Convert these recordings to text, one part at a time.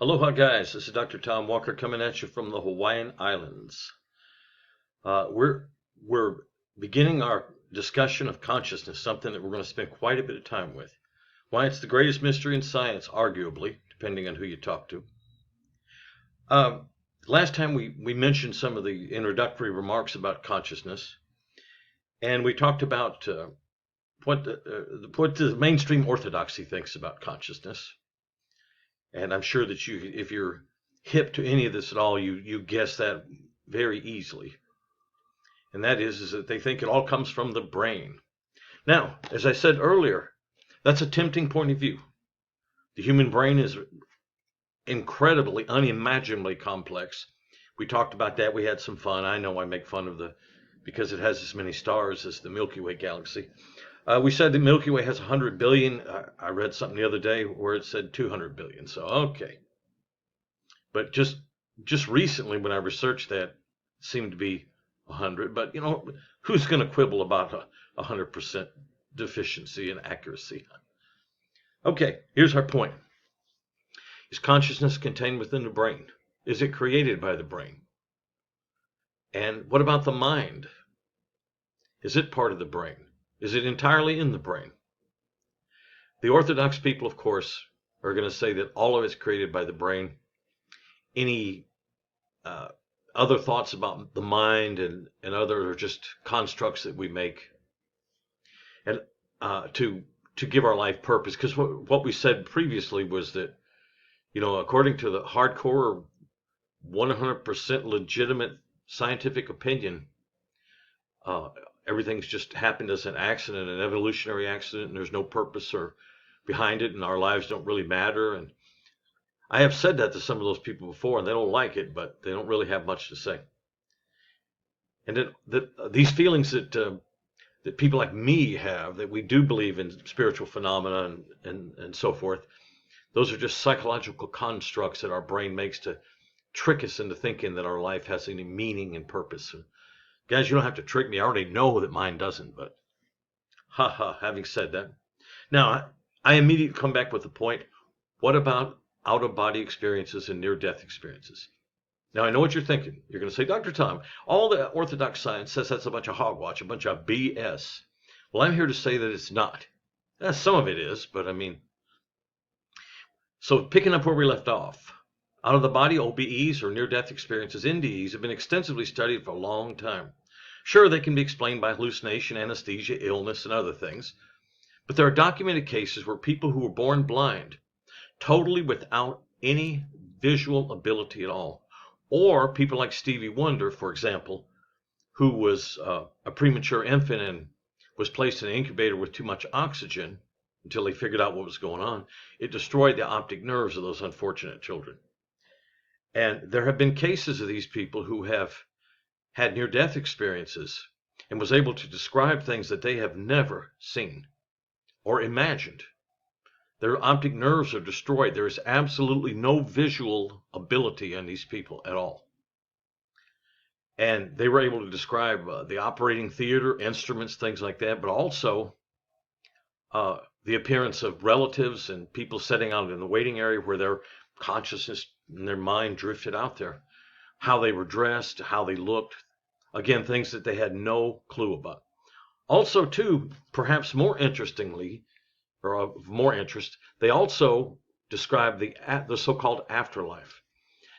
Aloha, guys. This is Dr. Tom Walker coming at you from the Hawaiian Islands. We're beginning our discussion of consciousness, something that we're going to spend quite a bit of time with. Why it's the greatest mystery in science, arguably, depending on who you talk to. Last time we mentioned some of the introductory remarks about consciousness, and we talked about what the mainstream orthodoxy thinks about consciousness. And I'm sure that if you're hip to any of this at all, you guess that very easily. And that is that they think it all comes from the brain. Now, as I said earlier, that's a tempting point of view. The human brain is incredibly, unimaginably complex. We talked about that. We had some fun. I know I make fun of because it has as many stars as the Milky Way galaxy. We said the Milky Way has 100 billion. I read something the other day where it said 200 billion. So, okay. But just recently when I researched that, it seemed to be 100. But, who's going to quibble about 100% deficiency in accuracy? Okay, here's our point. Is consciousness contained within the brain? Is it created by the brain? And what about the mind? Is it part of the brain? Is it entirely in the brain? The Orthodox people, of course, are going to say that all of it's created by the brain. Any other thoughts about the mind and other are just constructs that we make and to give our life purpose. Because what we said previously was that, according to the hardcore 100% legitimate scientific opinion, everything's just happened as an accident, an evolutionary accident, and there's no purpose or behind it, and our lives don't really matter. And I have said that to some of those people before, and they don't like it, but they don't really have much to say. And these feelings that people like me have, that we do believe in spiritual phenomena and so forth, those are just psychological constructs that our brain makes to trick us into thinking that our life has any meaning and purpose. Guys, you don't have to trick me. I already know that mine doesn't, but having said that. Now, I immediately come back with the point, what about out-of-body experiences and near-death experiences? Now, I know what you're thinking. You're going to say, Dr. Tom, all the Orthodox science says that's a bunch of hogwash, a bunch of BS. Well, I'm here to say that it's not. Some of it is, but so picking up where we left off, out-of-the-body OBEs or near-death experiences, NDEs, have been extensively studied for a long time. Sure, they can be explained by hallucination, anesthesia, illness, and other things, but there are documented cases where people who were born blind, totally without any visual ability at all, or people like Stevie Wonder, for example, who was a premature infant and was placed in an incubator with too much oxygen until they figured out what was going on. It destroyed the optic nerves of those unfortunate children. And there have been cases of these people who have had near-death experiences and was able to describe things that they have never seen or imagined. Their optic nerves are destroyed. There is absolutely no visual ability in these people at all. And they were able to describe the operating theater, instruments, things like that, but also the appearance of relatives and people sitting out in the waiting area where their consciousness and their mind drifted out there. How they were dressed, how they looked. Again, things that they had no clue about. Also, too, perhaps more interestingly, or of more interest, they also describe the so-called afterlife.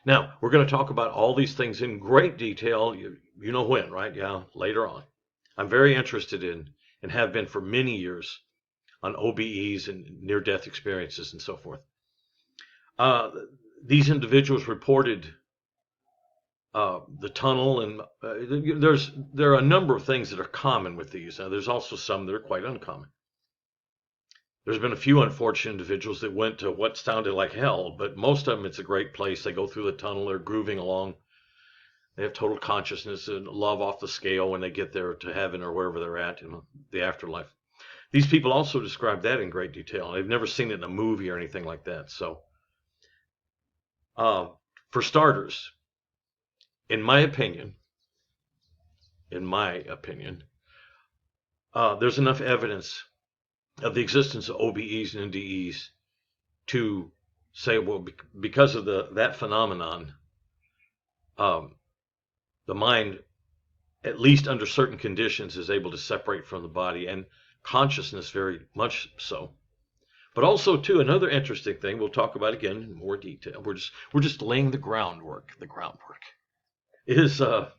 Now, we're going to talk about all these things in great detail. You know when, right? Yeah, later on. I'm very interested in, and have been for many years, on OBEs and near-death experiences and so forth. These individuals reported the tunnel, and there are a number of things that are common with these. Now, there's also some that are quite uncommon. There's been a few unfortunate individuals that went to what sounded like hell, but most of them, it's a great place. They go through the tunnel, they're grooving along. They have total consciousness and love off the scale when they get there to heaven or wherever they're at in the afterlife. These people also describe that in great detail. They've never seen it in a movie or anything like that. So, for starters, in my opinion, there's enough evidence of the existence of OBEs and NDEs to say, well, because of that phenomenon, the mind, at least under certain conditions, is able to separate from the body, and consciousness very much so. But also, too, another interesting thing we'll talk about again in more detail. We're just laying the groundwork. The groundwork is that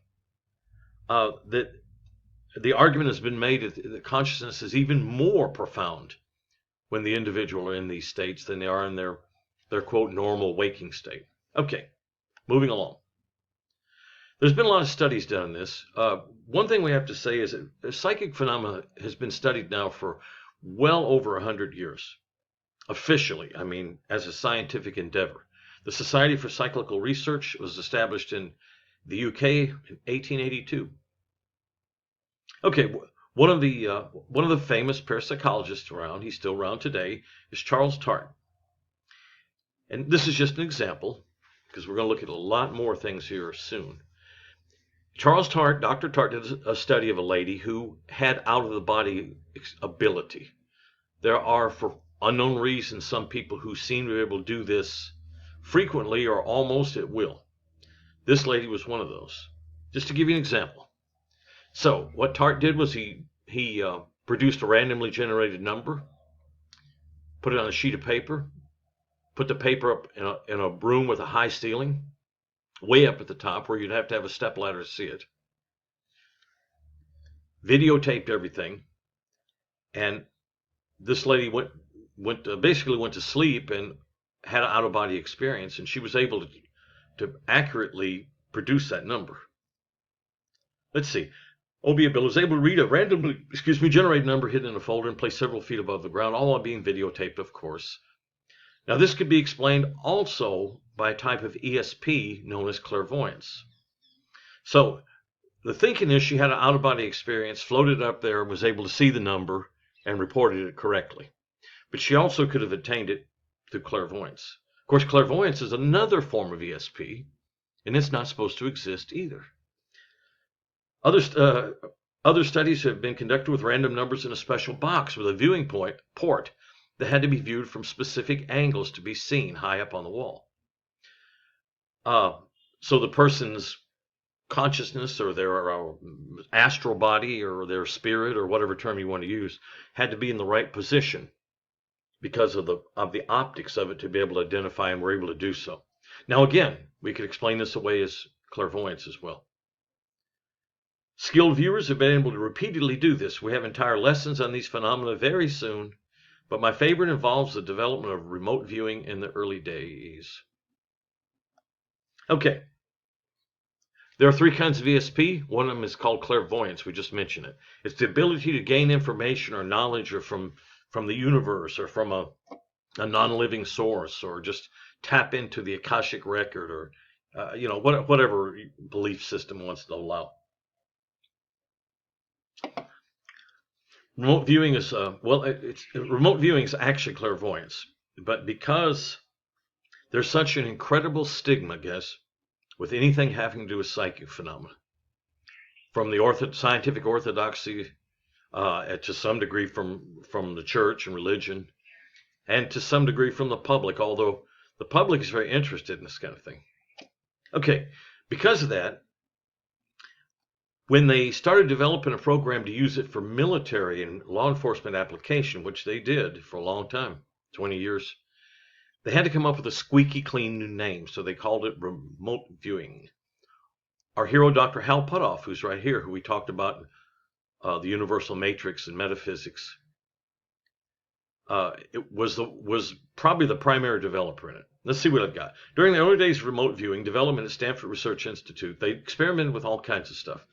the argument has been made that consciousness is even more profound when the individual are in these states than they are in their quote normal waking state. Okay, moving along. There's been a lot of studies done on this. One thing we have to say is that psychic phenomena has been studied now for well over 100 years. Officially, I mean, as a scientific endeavor. The Society for Psychical Research was established in the UK in 1882. Okay, one of the famous parapsychologists around, he's still around today, is Charles Tart. And this is just an example, because we're going to look at a lot more things here soon. Charles Tart, Dr. Tart, did a study of a lady who had out-of-the-body ability. There are, for unknown reasons, some people who seem to be able to do this frequently or almost at will. This lady was one of those. Just to give you an example. So what Tart did was he produced a randomly generated number, put it on a sheet of paper, put the paper up in a room with a high ceiling, way up at the top where you'd have to have a stepladder to see it. Videotaped everything, and this lady basically went to sleep and had an out-of-body experience, and she was able to accurately produce that number. Let's see. Obia Bill was able to read a randomly, generated number hidden in a folder and placed several feet above the ground, all while being videotaped, of course. Now, this could be explained also by a type of ESP known as clairvoyance. So, the thinking is she had an out-of-body experience, floated up there, was able to see the number, and reported it correctly. But she also could have attained it through clairvoyance. Of course, clairvoyance is another form of ESP, and it's not supposed to exist either. Other studies have been conducted with random numbers in a special box with a viewing port that had to be viewed from specific angles to be seen high up on the wall. So the person's consciousness or their astral body or their spirit or whatever term you want to use had to be in the right position because of the optics of it to be able to identify, and we're able to do so. Now again, we could explain this away as clairvoyance as well. Skilled viewers have been able to repeatedly do this. We have entire lessons on these phenomena very soon, but my favorite involves the development of remote viewing in the early days. Okay. There are three kinds of ESP. One of them is called clairvoyance. We just mentioned it. It's the ability to gain information or knowledge or from the universe or from a non-living source, or just tap into the Akashic record, or whatever belief system wants to allow. Remote viewing is remote viewing is actually clairvoyance, but because there's such an incredible stigma, guys, with anything having to do with psychic phenomena, from the scientific orthodoxy, to some degree from the church and religion, and to some degree from the public, although the public is very interested in this kind of thing. Okay, because of that, when they started developing a program to use it for military and law enforcement application, which they did for a long time, 20 years, they had to come up with a squeaky clean new name, so they called it remote viewing. Our hero, Dr. Hal Puthoff, who's right here, who we talked about the universal matrix and metaphysics, it was probably the primary developer in it. Let's see what I've got. During the early days of remote viewing development at Stanford Research Institute, they experimented with all kinds of stuff.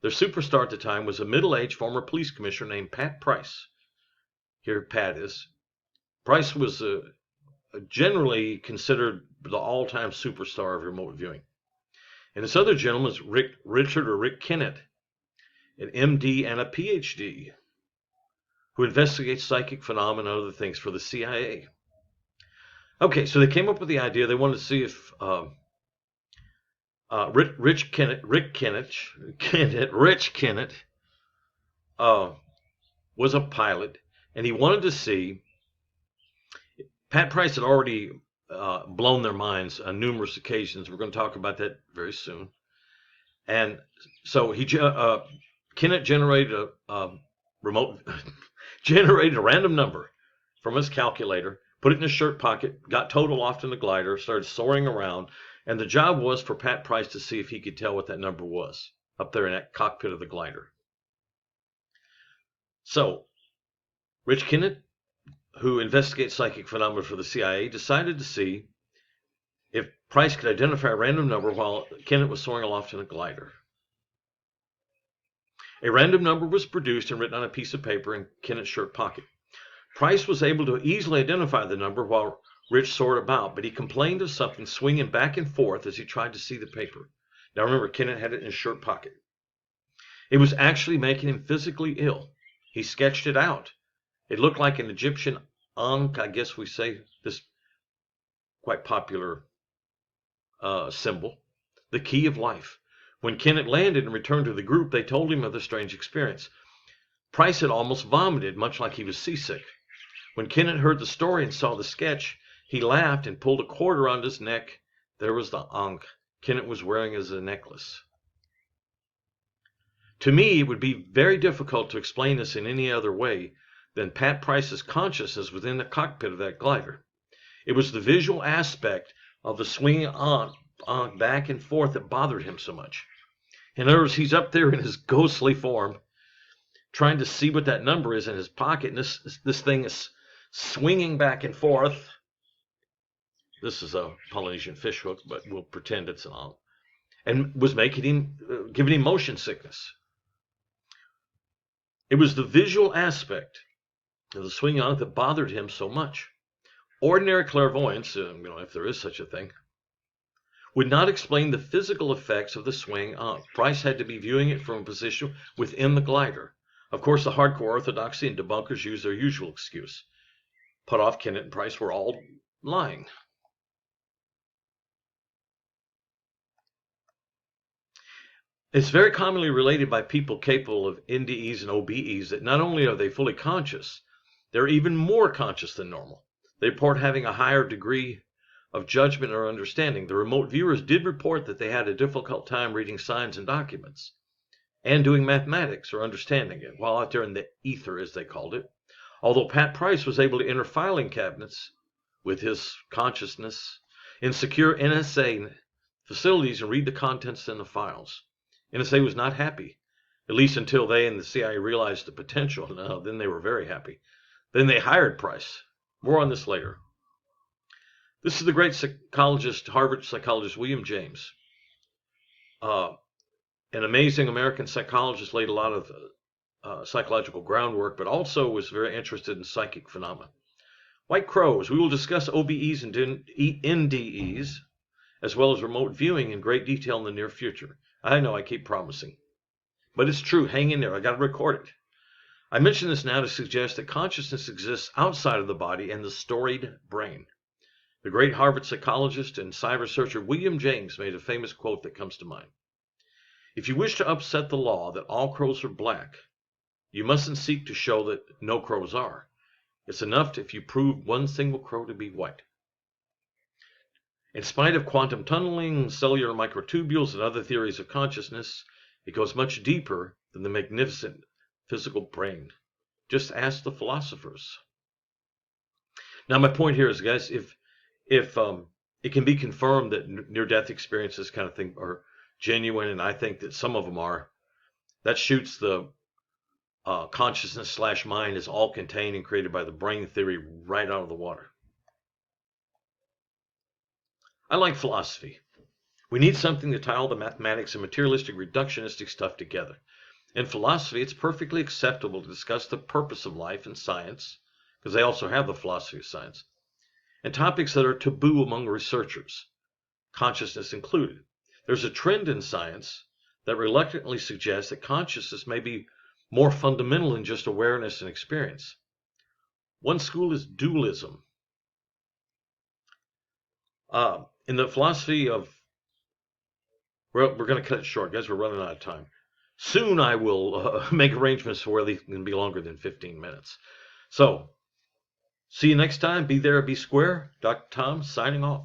Their superstar at the time was a middle-aged former police commissioner named Pat Price. Here Pat is. Price was generally considered the all-time superstar of remote viewing. And this other gentleman is Rick Kennett, an MD and a PhD, who investigates psychic phenomena and other things for the CIA. Okay, so they came up with the idea. They wanted to see if Rich Kennett was a pilot, and he wanted to see. Pat Price had already blown their minds on numerous occasions. We're going to talk about that very soon. And so Kennett generated a remote generated a random number from his calculator, put it in his shirt pocket, got towed aloft in the glider, started soaring around, and the job was for Pat Price to see if he could tell what that number was up there in that cockpit of the glider. So Rich Kennett, who investigates psychic phenomena for the CIA, decided to see if Price could identify a random number while Kennett was soaring aloft in a glider. A random number was produced and written on a piece of paper in Kennett's shirt pocket. Price was able to easily identify the number while Rich soared about, but he complained of something swinging back and forth as he tried to see the paper. Now remember, Kennett had it in his shirt pocket. It was actually making him physically ill. He sketched it out. It looked like an Egyptian ankh, I guess we say, this quite popular symbol, the key of life. When Kennett landed and returned to the group, they told him of the strange experience. Price had almost vomited, much like he was seasick. When Kennett heard the story and saw the sketch, he laughed and pulled a cord around his neck. There was the ankh Kennett was wearing as a necklace. To me, it would be very difficult to explain this in any other way than Pat Price's consciousness within the cockpit of that glider. It was the visual aspect of the swinging ankh back and forth that bothered him so much. In other words, he's up there in his ghostly form, trying to see what that number is in his pocket, and this thing is swinging back and forth. This is a Polynesian fish hook, but we'll pretend it's an ankh, and was making him, giving him motion sickness. It was the visual aspect of the swinging ankh that bothered him so much. Ordinary clairvoyance, if there is such a thing, would not explain the physical effects of the swing ankh. Price had to be viewing it from a position within the glider. Of course, the hardcore orthodoxy and debunkers used their usual excuse. Put off Kennett and Price were all lying. It's very commonly related by people capable of NDEs and OBEs that not only are they fully conscious, they're even more conscious than normal. They report having a higher degree of judgment or understanding. The remote viewers did report that they had a difficult time reading signs and documents and doing mathematics or understanding it while out there in the ether, as they called it. Although Pat Price was able to enter filing cabinets with his consciousness in secure NSA facilities and read the contents in the files. NSA was not happy, at least until they and the CIA realized the potential. No, then they were very happy. Then they hired Price. More on this later. This is the great psychologist, Harvard psychologist William James. An amazing American psychologist, laid a lot of psychological groundwork, but also was very interested in psychic phenomena. White crows. We will discuss OBEs and NDEs, as well as remote viewing in great detail in the near future. I know I keep promising, but it's true. Hang in there. I got to record it. I mention this now to suggest that consciousness exists outside of the body and the storied brain. The great Harvard psychologist and psi researcher William James made a famous quote that comes to mind. If you wish to upset the law that all crows are black, you mustn't seek to show that no crows are. It's enough if you prove one single crow to be white. In spite of quantum tunneling, cellular microtubules, and other theories of consciousness, it goes much deeper than the magnificent physical brain. Just ask the philosophers. Now, my point here is, guys, if it can be confirmed that near-death experiences kind of thing are genuine, and I think that some of them are, that shoots the consciousness/mind is all contained and created by the brain theory right out of the water. I like philosophy. We need something to tie all the mathematics and materialistic reductionistic stuff together. In philosophy, it's perfectly acceptable to discuss the purpose of life and science, because they also have the philosophy of science, and topics that are taboo among researchers, consciousness included. There's a trend in science that reluctantly suggests that consciousness may be more fundamental than just awareness and experience. One school is dualism. In the philosophy of, we're going to cut it short, guys. We're running out of time. Soon I will make arrangements for where they can be longer than 15 minutes. So, See you next time. Be there, be square. Dr. Tom signing off.